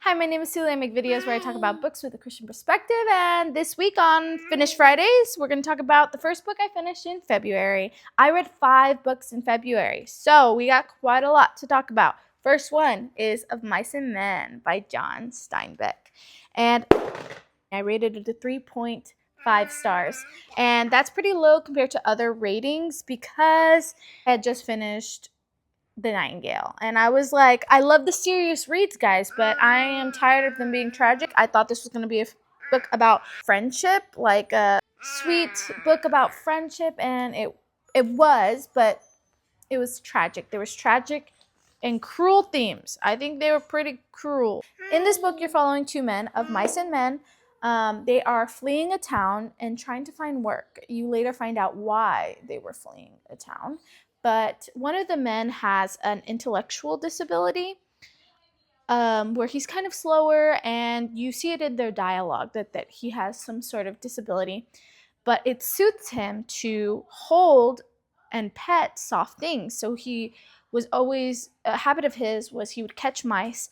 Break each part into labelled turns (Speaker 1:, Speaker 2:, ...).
Speaker 1: Hi, my name is Celia. I make videos where I talk about books with a Christian perspective, and this week on Finish Fridays, we're going to talk about the first book I finished in February. I read 5 books in February, so we got quite a lot to talk about. First one is Of Mice and Men by John Steinbeck, and I rated it a 3.5 stars, and that's pretty low compared to other ratings because I had just finished The Nightingale. And I was like, I love the serious reads, guys, but I am tired of them being tragic. I thought this was going to be a book about friendship, like a sweet book about friendship, and it was, but it was tragic. There was tragic and cruel themes. I think they were pretty cruel. In this book, you're following 2 men, Of Mice and Men. They are fleeing a town and trying to find work. You later find out why they were fleeing a town. But one of the men has an intellectual disability where he's kind of slower, and you see it in their dialogue that he has some sort of disability. But it suits him to hold and pet soft things. So he was always, a habit of his was he would catch mice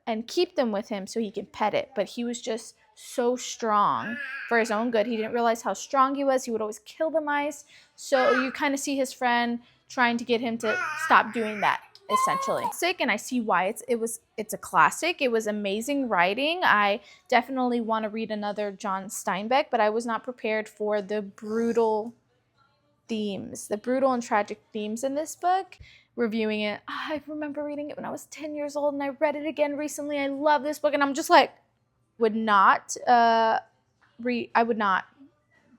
Speaker 1: and keep them with him so he can pet it. But he was just so strong for his own good. He didn't realize how strong he was. He would always kill the mice. So you kind of see his friend trying to get him to stop doing that, essentially. Sick, and I see why it's a classic. It was amazing writing. I definitely want to read another John Steinbeck, but I was not prepared for the brutal themes, the brutal and tragic themes in this book. Reviewing it, I remember reading it when I was 10 years old, and I read it again recently. I love this book, and I'm just like, I would not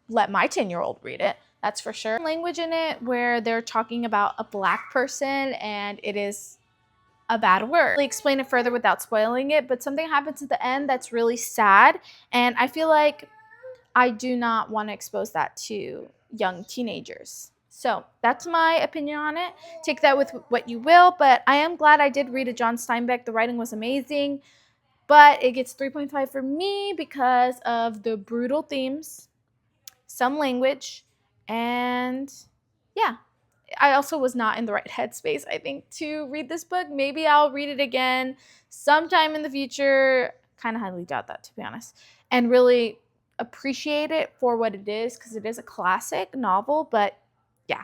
Speaker 1: let my 10-year-old read it. That's for sure. Language in it where they're talking about a black person, and it is a bad word. I'll explain it further without spoiling it, but something happens at the end that's really sad, and I feel like I do not want to expose that to young teenagers. So that's my opinion on it. Take that with what you will, but I am glad I did read a John Steinbeck. The writing was amazing, but it gets 3.5 for me because of the brutal themes, some language, and yeah. I also was not in the right headspace, I think, to read this book. Maybe I'll read it again sometime in the future. Kind of highly doubt that, to be honest. And really appreciate it for what it is, because it is a classic novel. But yeah,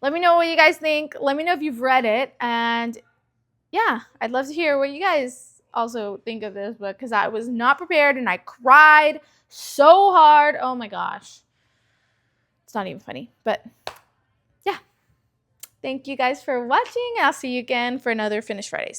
Speaker 1: let me know what you guys think. Let me know if you've read it. And yeah, I'd love to hear what you guys also think of this book, because I was not prepared and I cried so hard. Oh my gosh. It's not even funny, but yeah. Thank you guys for watching. I'll see you again for another Finish Fridays.